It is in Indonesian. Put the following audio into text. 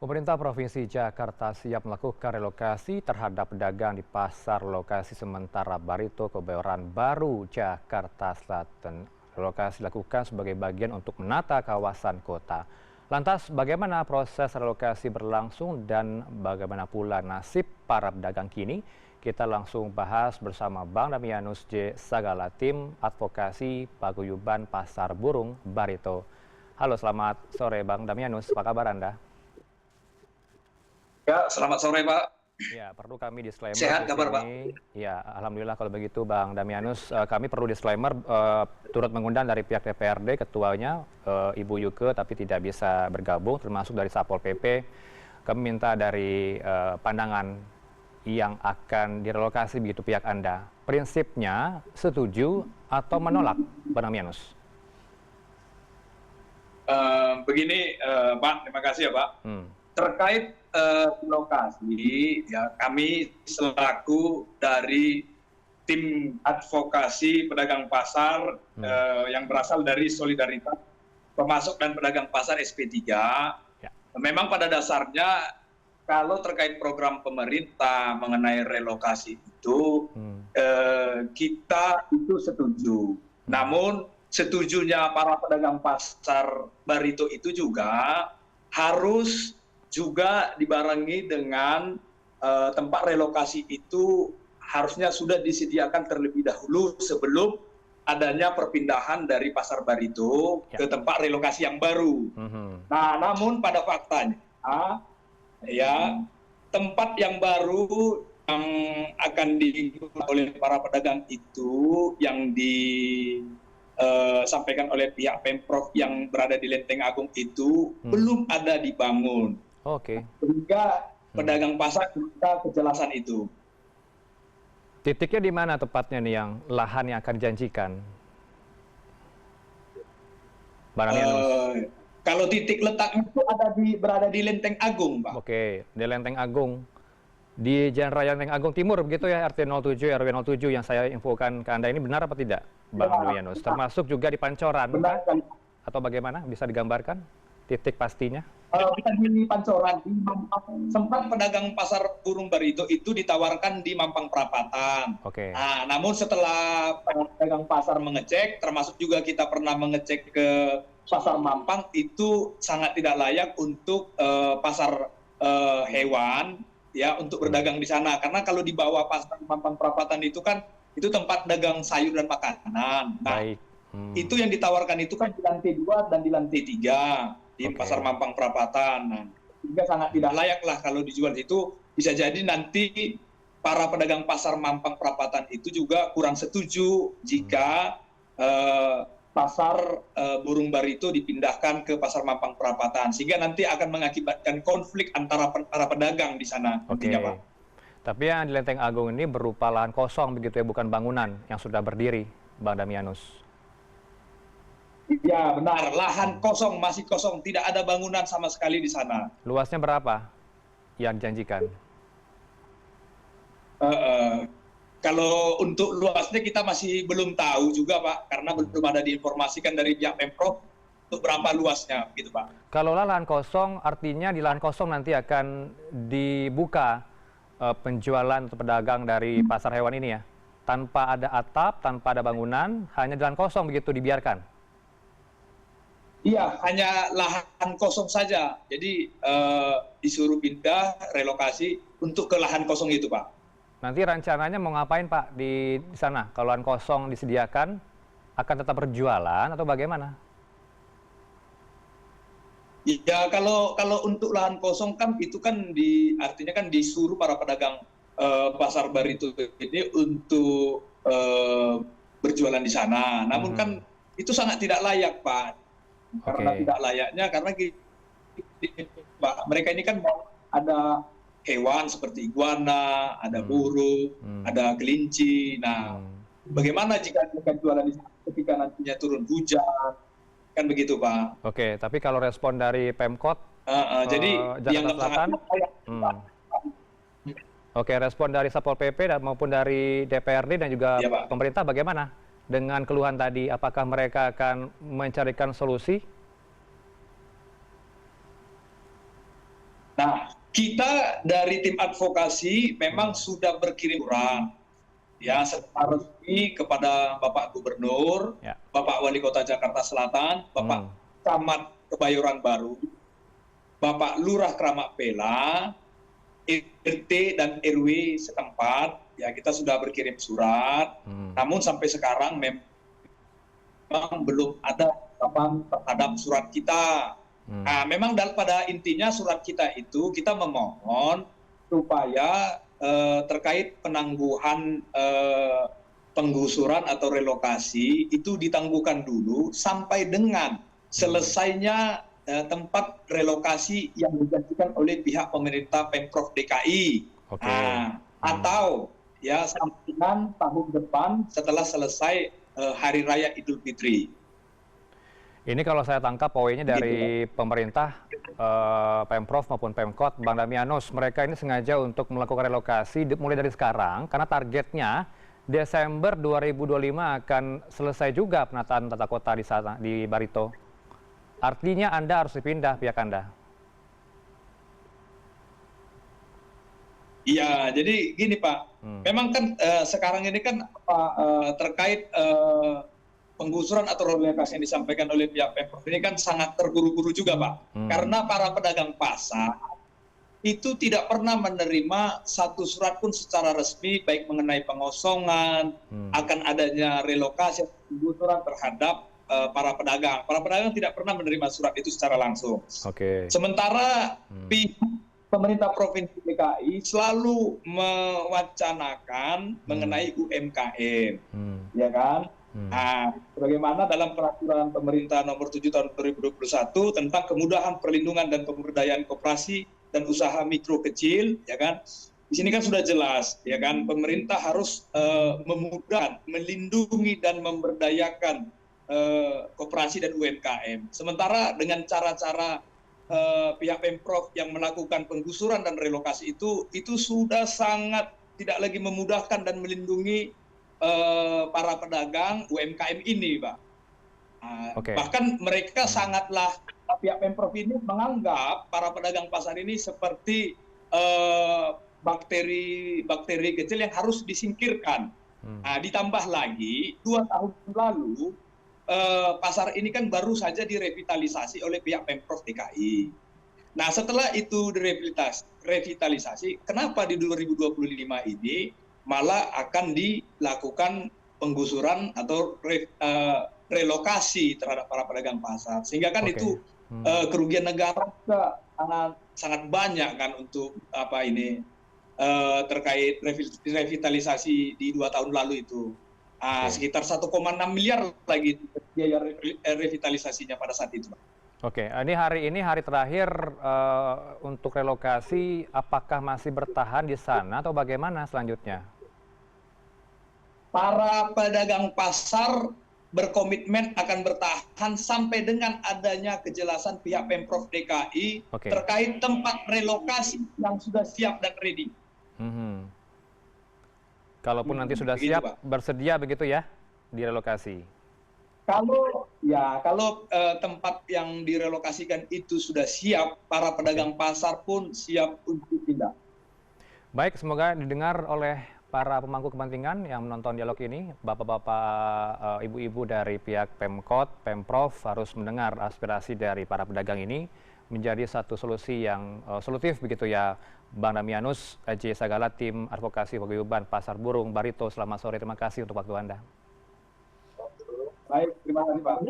Pemerintah Provinsi Jakarta siap melakukan relokasi terhadap pedagang di pasar lokasi sementara Barito Kebayoran Baru, Jakarta Selatan. Relokasi dilakukan sebagai bagian untuk menata kawasan kota. Lantas, bagaimana proses relokasi berlangsung dan bagaimana pula nasib para pedagang kini? Kita langsung bahas bersama Bang Damianus J. Sagala, tim advokasi Paguyuban Pasar Burung Barito. Halo, selamat sore Bang Damianus, apa kabar Anda? Ya, selamat sore Pak. Ya, perlu kami disclaimer Sehat di kabar Pak? sini. Ya, alhamdulillah kalau begitu Bang Damianus, kami perlu disclaimer turut mengundang dari pihak DPRD ketuanya Ibu Yuke tapi tidak bisa bergabung termasuk dari Satpol PP. Kami minta dari pandangan yang akan direlokasi begitu pihak Anda. Prinsipnya setuju atau menolak Bang Damianus? Begini Pak, terima kasih ya Pak. Terkait lokasi, ya kami selaku dari tim advokasi pedagang pasar yang berasal dari solidaritas pemasok dan pedagang pasar SP3, Ya. memang pada dasarnya kalau terkait program pemerintah mengenai relokasi itu kita itu setuju. Namun setujunya para pedagang pasar Barito itu juga harus juga dibarengi dengan tempat relokasi itu harusnya sudah disediakan terlebih dahulu sebelum adanya perpindahan dari pasar Barito ke tempat relokasi yang baru. Nah, namun pada faktanya, ya tempat yang baru yang akan digunakan oleh para pedagang itu yang disampaikan oleh pihak Pemprov yang berada di Lenteng Agung itu belum ada dibangun. Oke. Sehingga pedagang pasar minta kejelasan itu. Titiknya di mana tepatnya nih yang lahan yang akan dijanjikan? Bang Damianus. Kalau titik letaknya itu berada di Lenteng Agung, Pak. Oke, di Lenteng Agung. Di Jalan Raya Lenteng Agung Timur, begitu ya, RT 07, RW 07 yang saya infokan ke Anda ini benar apa tidak, Bang Damianus? Termasuk juga di Pancoran, Benar kan? atau bagaimana? Bisa digambarkan titik pastinya? Kita di Pancoran, sempat pedagang pasar burung Barito itu ditawarkan di Mampang Perapatan. Oke. Nah, namun setelah pedagang pasar mengecek, termasuk juga kita pernah mengecek ke pasar Mampang, itu sangat tidak layak untuk pasar hewan, ya, untuk berdagang di sana. Karena kalau di bawah pasar Mampang Perapatan itu kan, itu tempat dagang sayur dan makanan. Nah, Baik. itu yang ditawarkan itu kan di lantai 2 dan di lantai 3 di pasar Mampang Perapatan. Nah, sehingga sangat tidak layak lah kalau dijual itu. Bisa jadi nanti para pedagang pasar Mampang Perapatan itu juga kurang setuju jika pasar burung Barito dipindahkan ke pasar Mampang Perapatan, sehingga nanti akan mengakibatkan konflik antara para pedagang di sana nantinya, Pak. Tapi yang di Lenteng Agung ini berupa lahan kosong begitu ya, bukan bangunan yang sudah berdiri, Bang Damianus? Ya, benar, lahan kosong, masih kosong, tidak ada bangunan sama sekali di sana. Luasnya berapa yang dijanjikan? Kalau untuk luasnya kita masih belum tahu juga, Pak, karena belum ada diinformasikan dari pihak Pemprov untuk berapa luasnya, gitu, Pak. Kalau lahan kosong, artinya di lahan kosong nanti akan dibuka penjualan atau pedagang dari pasar hewan ini ya? Tanpa ada atap, tanpa ada bangunan, hanya di lahan kosong begitu dibiarkan? Iya, hanya lahan kosong saja. Jadi disuruh pindah, relokasi untuk ke lahan kosong itu, Pak. Nanti rencananya mau ngapain Pak di sana? Kalau lahan kosong disediakan, akan tetap berjualan atau bagaimana? Ya, kalau untuk lahan kosong kan itu kan artinya kan disuruh para pedagang pasar Barito ini untuk berjualan di sana. Namun kan itu sangat tidak layak, Pak. Karena tidak layaknya, karena Pak, mereka ini kan ada hewan seperti iguana, ada burung, ada kelinci. Nah, bagaimana jika mereka jualan di sana ketika nantinya turun hujan? Kan begitu, Pak. Oke, tapi kalau respon dari Pemkot jadi Jakarta Selatan, oke, respon dari Satpol PP dan maupun dari DPRD dan juga pemerintah bagaimana dengan keluhan tadi? Apakah mereka akan mencarikan solusi? Nah, kita dari tim advokasi memang sudah berkirim surat ya secara resmi kepada Bapak Gubernur, Ya. Bapak Wali Kota Jakarta Selatan, Bapak Camat Kebayoran Baru, Bapak Lurah Keramat Bela, RT dan RW setempat, ya kita sudah berkirim surat. Namun sampai sekarang memang belum ada tanggapan terhadap surat kita. Nah, memang pada intinya surat kita itu kita memohon supaya terkait penangguhan penggusuran atau relokasi itu ditangguhkan dulu sampai dengan selesainya tempat relokasi yang dijanjikan oleh pihak pemerintah Pemprov DKI. Atau ya sampai dengan tahun depan setelah selesai Hari Raya Idul Fitri. Ini kalau saya tangkap poinnya dari pemerintah, Pemprov maupun Pemkot, Bang Damianus, mereka ini sengaja untuk melakukan relokasi mulai dari sekarang, karena targetnya Desember 2025 akan selesai juga penataan tata kota di Barito. Artinya Anda harus dipindah pihak Anda. Iya, jadi gini Pak, memang kan sekarang ini kan terkait penggusuran atau relokasi yang disampaikan oleh pihak Pemprov ini kan sangat terburu-buru juga Pak. Karena para pedagang pasar itu tidak pernah menerima satu surat pun secara resmi baik mengenai pengosongan, akan adanya relokasi, penggusuran terhadap para pedagang. Para pedagang tidak pernah menerima surat itu secara langsung. Sementara pemerintah Provinsi DKI selalu mewacanakan mengenai UMKM, ya kan? Nah, bagaimana dalam peraturan pemerintah nomor 7 tahun 2021 tentang kemudahan perlindungan dan pemberdayaan koperasi dan usaha mikro kecil, ya kan? Di sini kan sudah jelas, ya kan? Pemerintah harus memudahkan, melindungi dan memberdayakan koperasi dan UMKM. Sementara dengan cara-cara pihak Pemprov yang melakukan penggusuran dan relokasi itu sudah sangat tidak lagi memudahkan dan melindungi para pedagang UMKM ini, Pak. Bahkan mereka sangatlah, pihak Pemprov ini menganggap para pedagang pasar ini seperti bakteri kecil yang harus disingkirkan. Ditambah lagi 2 tahun lalu pasar ini kan baru saja direvitalisasi oleh pihak Pemprov DKI. Nah, setelah itu direvitalisasi, kenapa di 2025 ini malah akan dilakukan penggusuran atau relokasi terhadap para pedagang pasar? Sehingga kan itu kerugian negara sangat banyak kan untuk terkait revitalisasi di 2 tahun lalu itu. Sekitar 1,6 miliar lagi biaya revitalisasinya pada saat itu. Ini hari terakhir untuk relokasi, apakah masih bertahan di sana atau bagaimana selanjutnya? Para pedagang pasar berkomitmen akan bertahan sampai dengan adanya kejelasan pihak Pemprov DKI terkait tempat relokasi yang sudah siap dan ready. Kalaupun nanti sudah siap, bersedia begitu ya, direlokasi? Kalau tempat yang direlokasikan itu sudah siap, para pedagang pasar pun siap untuk pindah. Baik, semoga didengar oleh para pemangku kepentingan yang menonton dialog ini. Bapak-bapak, ibu-ibu dari pihak Pemkot, Pemprov harus mendengar aspirasi dari para pedagang ini menjadi satu solusi yang solutif begitu ya. Bang Damianus, J. Sagala, tim advokasi paguyuban Pasar Burung Barito, selamat sore, terima kasih untuk waktu Anda. Baik, terima kasih Pak.